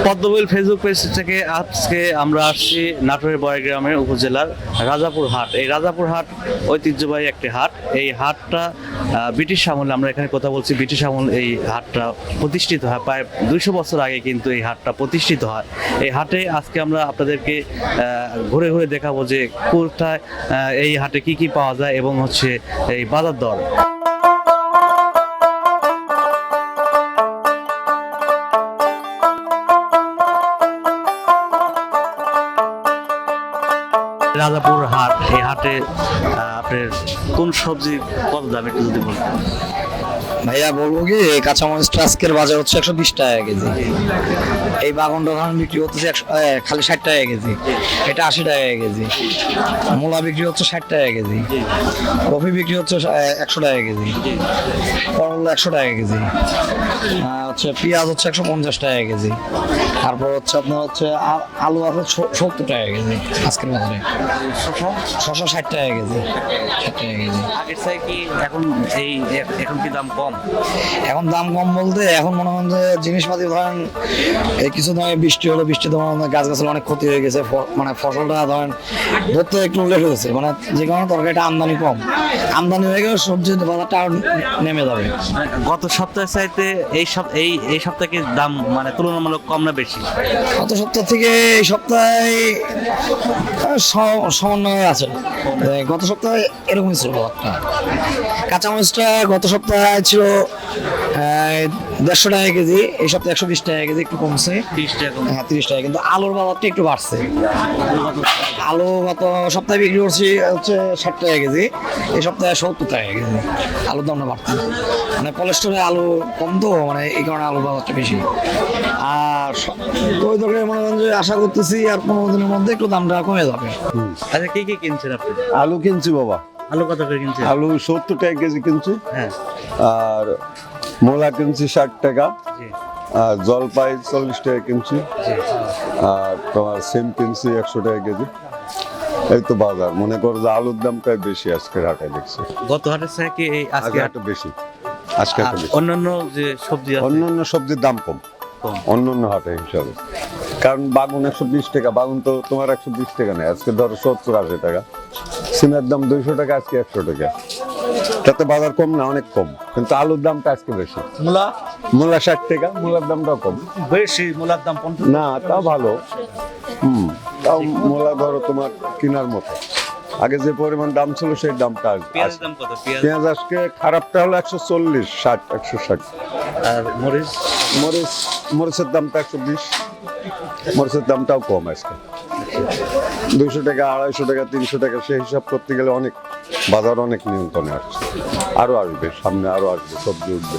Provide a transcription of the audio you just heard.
Padmabil Facebook page থেকে আজকে আমরা আসছি নাটোরের বড়গ্রামের উপজেলার রাজাপুর হাট। এই রাজাপুর হাট ঐতিহ্যবাহী একটি হাট। এই হাটটা ব্রিটিশ আমলে, আমরা এখানে কথা বলছি, ব্রিটিশ আমল এই হাটটা প্রতিষ্ঠিত হয়। প্রায় 200 বছর আগে কিন্তু এই হাটটা প্রতিষ্ঠিত হয়। এই হাটে আজকে আমরা আপনাদেরকে ঘুরে ঘুরে দেখাবো যে কোথায় এই হাটে কি কি পাওয়া যায় এবং হচ্ছে এই বাজার দর। রাজাপুর হাট, এই হাটে আপনার কোন সবজি কত দাম একটু যদি বলতেন। ভাইয়া বলবো কি, কাঁচামরিচটা আজকের বাজার হচ্ছে 120 টাকা কেজি। এই বাগনটা ধান বিক্রি করতেছে খালি 60 টাকা কেজি, এটা 80 টাকা কেজি। মূলা বিক্রি হচ্ছে 60 টাকা কেজি, কফি বিক্রি হচ্ছে 100 টাকা কেজি, করলা 100 টাকা কেজি, হচ্ছে পেঁয়াজ হচ্ছে 150 টাকা কেজি। তারপর হচ্ছে আপনার হচ্ছে আলু আছে 70 টাকা কেজি আজকের বাজারে। শসা 60 টাকা কেজি, 60 টাকা কেজি। আগের চেয়ে কি এখন কি দাম কম? এখন দাম কম বলতে এখন মনে হয় যে জিনিসপাতি ধরেন এই কিছু ধরেন বৃষ্টি হলো, বৃষ্টিতে গাছ গাছের অনেক ক্ষতি হয়ে গেছে, মানে ফসলটা ধরেন ধরতে একটু লেট হয়েছে, মানে যে কারণে তরকারিটা আমদানি কম, আমদানি হয়ে গেলে সবজির বাজারটা আরো নেমে যাবে। গত সপ্তাহের চাইতে এই সপ্তাহে দাম মানে তুলনামূলক কম না বেশি? গত সপ্তাহ থেকে এই সপ্তাহে সমন্বয় আছে। গত সপ্তাহে এরকমই ছিল একটা। কাঁচামরিচটা গত সপ্তাহে ছিল 150 টাকা কেজি, এই সপ্তাহে 120 টাকা কেজি, একটু কমছে। 30 টাকা? হ্যাঁ 30 টাকা, কিন্তু আলুর বাজারটা একটু বাড়ছে। আলু গত সপ্তাহে বিক্রি করছি হচ্ছে 60 টাকা কেজি, এই সপ্তাহে 70 টাকা কেজি। আলুর দামটা বাড়ছে, মানে পলেস্টরে আলু কম তো, মানে এই কারণে আলুর বাজারটা বেশি। আর ওই ধরে মনে করেন যে আশা করতেছি আর 15 দিনের মধ্যে একটু দামটা কমে যাবে। আচ্ছা, কি কি কিনছেন আপনি? আলু কিনছি বাবা, আলু কত করে কিনছেন? আলু 70 টাকা কেজি কিনছি। হ্যাঁ। আর মূলা কিনছি 60 টাকা, জি আর জলপাই 40 টাকা কিনছি, জি। আর তোমার সিম কিনছি 100 টাকা কেজি। এই তো বাজার, মনে করো যে আলুর দামটাই বেশি আজকের হাটে দেখছি। গত হাটের চেয়ে কি এই আজকে আজকে হাটে বেশি, আজকে হাটে বেশি। অন্যান্য যে সবজি আছে অন্যান্য সবজির দাম কম কম? অন্যান্য হাটে হিসাবে, কারণ বাগুন 120 টাকা, বাগুন তো তোমার 120 টাকা নেই, আজকে ধরো 70-80 টাকা। সিমের দাম 200 টাকা, আজকে 100 টাকা। তাতে বাজার কম না, অনেক কম, কিন্তু আলুর দামটা আজকে বেশি। মূলা 60 টাকা, মূলার দামটাও কম বেশি। মূলার দাম 50 না, তাও ভালো। তাও মূলা ধরো তোমার কেনার মতো, আগে যে পরিমাণ দাম ছিল সেই দামটা পেঁয়াজের দাম কত? পেঁয়াজ আজকে খারাপটা হলো 140, 60, 160। আর মরিচ? মরিচের দামটা 120, মরিচের দামটাও কম আজকে। 200 টাকা, 250 টাকা, 300 টাকা, সেই হিসাব করতে গেলে অনেক বাজার অনেক নিয়ন্ত্রণে আসছে। আরো আসবে, সামনে আরো আসবে, সবজি উঠবে।